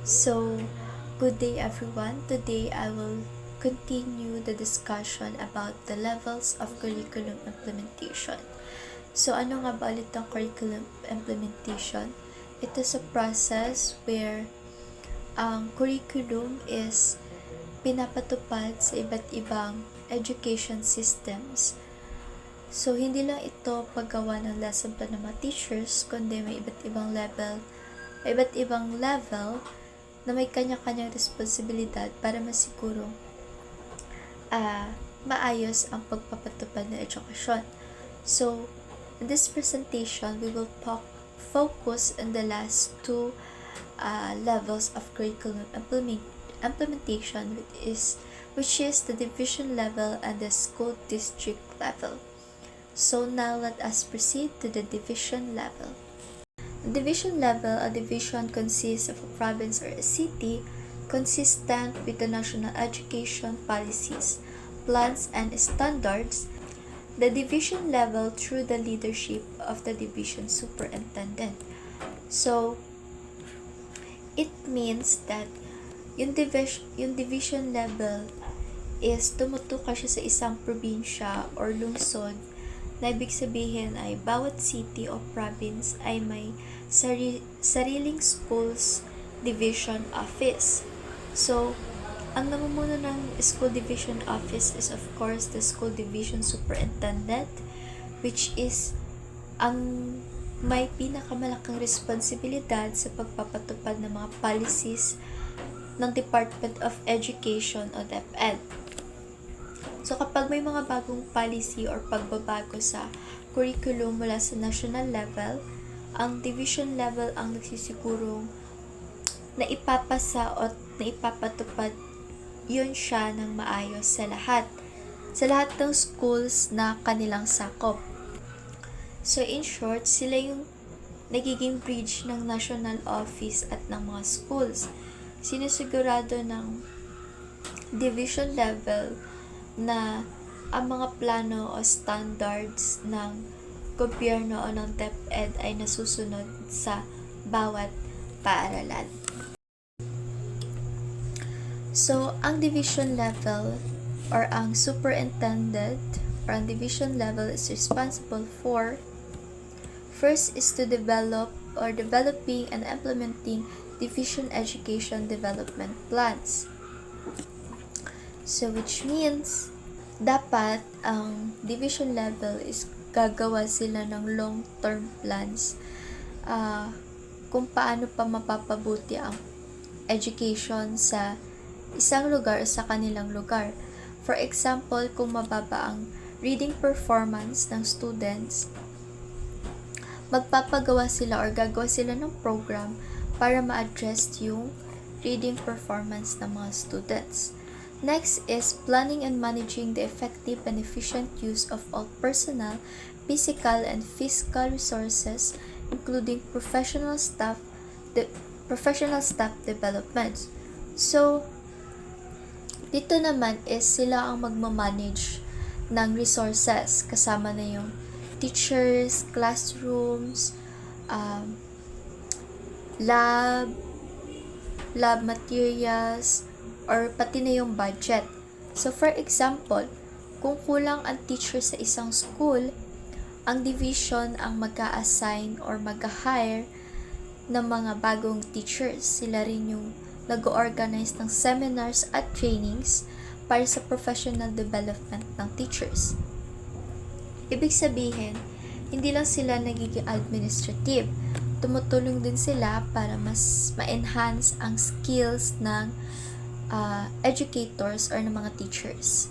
So, good day everyone. Today I will continue the discussion about the levels of curriculum implementation. So, ano nga ba ulit ang curriculum implementation? It is a process where ang curriculum is pinapatupad sa iba't ibang education systems. So, hindi lang ito paggawa ng lesson plan ng mga teachers, kundi may iba't ibang level na may kanya-kanyang responsibilidad para masiguro maayos ang pagpapatupad ng edukasyon. So, in this presentation, we will focus on the last two levels of curriculum implementation, which is the division level and the school district level. So now let us proceed to the division level. The division level, a division consists of a province or a city consistent with the national education policies, plans, and standards. The division level through the leadership of the division superintendent. So, it means that yung division level is tumutuka siya sa isang probinsya or lungsod na ibig sabihin ay bawat city o province ay may sariling schools division office. So, ang namumuno ng school division office is of course the school division superintendent, which is ang may pinakamalaking responsibilidad sa pagpapatupad ng mga policies ng Department of Education o DepEd. So, kapag may mga bagong policy or pagbabago sa curriculum mula sa national level, ang division level ang nagsisigurong na ipapasa o na ipapatupad yun siya ng maayos sa lahat ng schools na kanilang sakop. So, in short, sila yung nagiging bridge ng national office at ng mga schools. Sinisigurado ng division level na ang mga plano o standards ng gobyerno o ng DepEd ay nasusunod sa bawat paaralan. So, ang division level or ang superintendent or ang division level is responsible for first is to developing and implementing division education development plans. So, which means, dapat ang division level is gagawa sila ng long-term plans kung paano pa mapapabuti ang education sa isang lugar o sa kanilang lugar. For example, kung mababa ang reading performance ng students, magpapagawa sila or gagawa sila ng program para ma-address yung reading performance ng mga students. Next is planning and managing the effective and efficient use of all personnel, physical and fiscal resources, including professional staff development. So, dito naman is sila ang magmamanage ng resources, kasama na yung teachers, classrooms, lab materials, or pati na yung budget. So, for example, kung kulang ang teacher sa isang school, ang division ang mag-a-assign or mag-hire ng mga bagong teachers. Sila rin yung nag-organize ng seminars at trainings para sa professional development ng teachers. Ibig sabihin, hindi lang sila nagiging administrative. Tumutulong din sila para mas ma-enhance ang skills ng educators or ng mga teachers.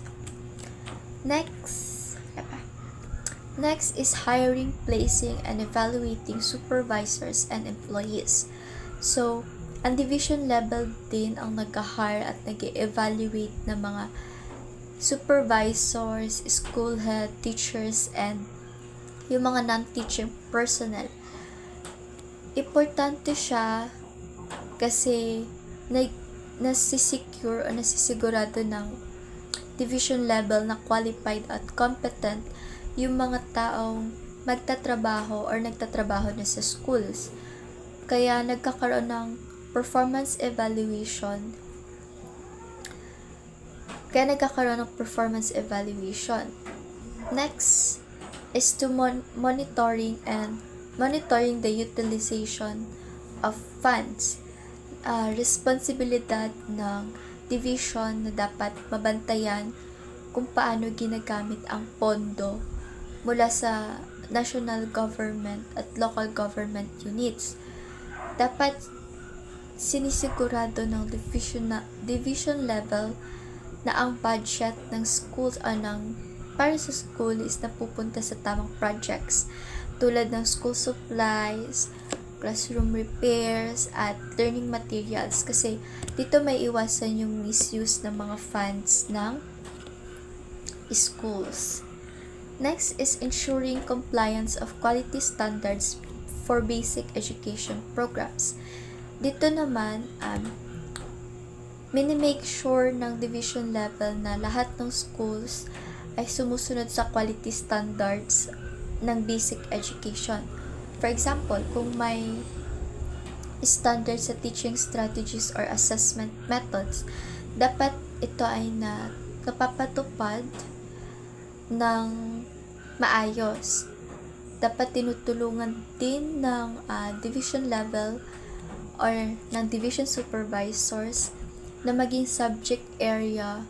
Next is hiring, placing, and evaluating supervisors and employees. So, ang division level din ang nag-hire at nag-evaluate ng mga supervisors, school head, teachers, and yung mga non-teaching personnel. Importante siya kasi nasisecure o nasisigurado ng division level na qualified at competent yung mga taong magtatrabaho or nagtatrabaho na sa schools. Kaya nagkakaroon ng performance evaluation. Kaya nagkakaroon ng performance evaluation. Next is to monitoring the utilization of funds. Responsibilidad ng division na dapat mabantayan kung paano ginagamit ang pondo mula sa national government at local government units. Dapat sinisigurado ng division level na ang budget ng schools para sa school is napupunta sa tamang projects tulad ng school supplies, classroom repairs, at learning materials, kasi dito may iwasan yung misuse ng mga funds ng schools. Next is ensuring compliance of quality standards for basic education programs. Dito naman, minimake sure ng division level na lahat ng schools ay sumusunod sa quality standards ng basic education. For example, kung may standards sa teaching strategies or assessment methods, dapat ito ay napapatupad ng maayos. Dapat tinutulungan din ng division level or ng division supervisors na maging subject area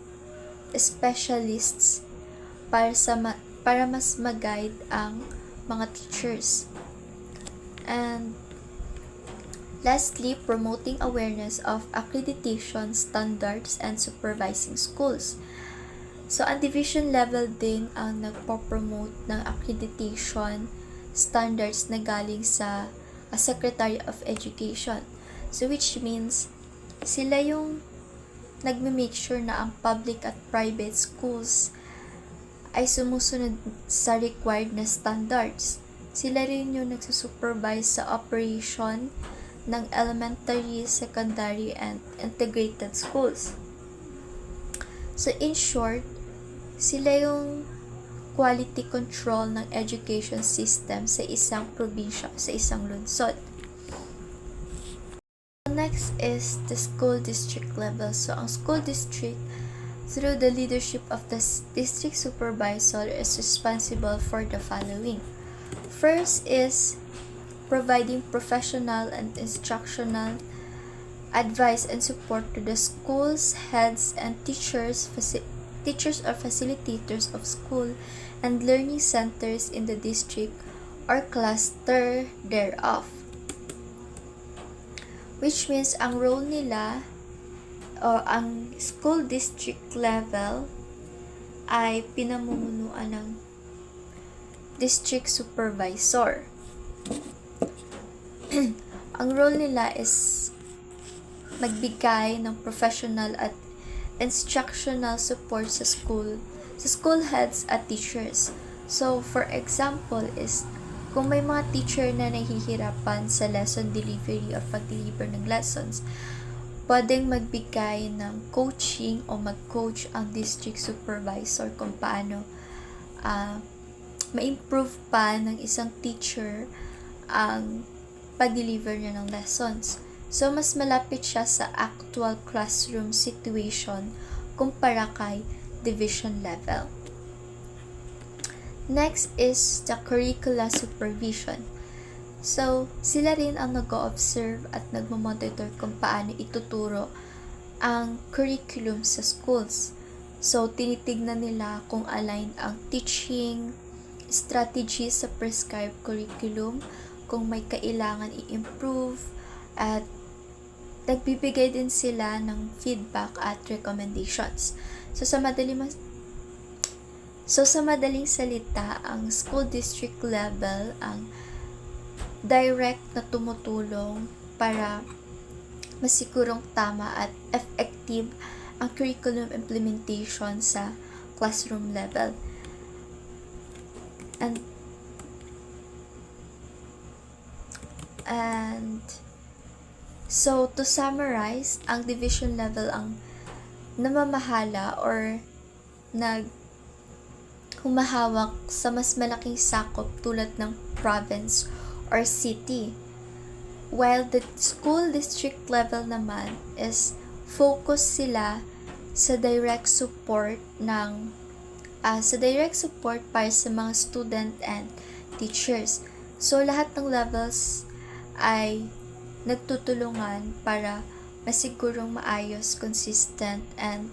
specialists para mas mag-guide ang mga teachers. And lastly, promoting awareness of accreditation standards and supervising schools. So, ang division level din ang nagpo-promote ng accreditation standards na galing sa Secretary of Education. So, which means, sila yung nagme-make sure na ang public at private schools ay sumusunod sa required na standards. Sila rin yung nagsusupervise sa operation ng elementary, secondary, and integrated schools. So, in short, sila yung quality control ng education system sa isang probinsya, sa isang lungsod. Next is the school district level. So, ang school district, through the leadership of the district supervisor, is responsible for the following. First is providing professional and instructional advice and support to the schools, heads, and teachers or facilitators of school and learning centers in the district or cluster thereof. Which means ang role nila o ang school district level ay pinamumunuan ng district supervisor. Ang role nila is magbigay ng professional at instructional support sa school heads at teachers. So, for example is, kung may mga teacher na nahihirapan sa lesson delivery or pag-deliver ng lessons, pwedeng magbigay ng coaching o mag-coach ang district supervisor kung paano ma-improve pa ng isang teacher ang pag-deliver niya ng lessons. So, mas malapit siya sa actual classroom situation kumpara kay division level. Next is the curricular supervision. So, sila rin ang nag-o-observe at nagmo-monitor kung paano ituturo ang curriculum sa schools. So, tinitignan nila kung align ang teaching strategy sa prescribed curriculum, kung may kailangan i-improve, at nagbibigay din sila ng feedback at recommendations. So, sa madaling salita, ang school district level ang direct na tumutulong para masigurong tama at effective ang curriculum implementation sa classroom level. And so, to summarize, ang division level ang namamahala or humahawak sa mas malaking sakop tulad ng province or city. While the school district level naman is focus sila sa direct support para sa mga student and teachers. So lahat ng levels ay nagtutulungan para masigurong maayos, consistent, and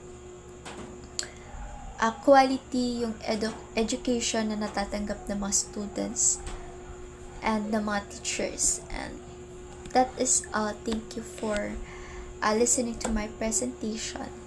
quality yung education na natatanggap ng mga students and ng mga teachers. And that is all. Thank you for listening to my presentation.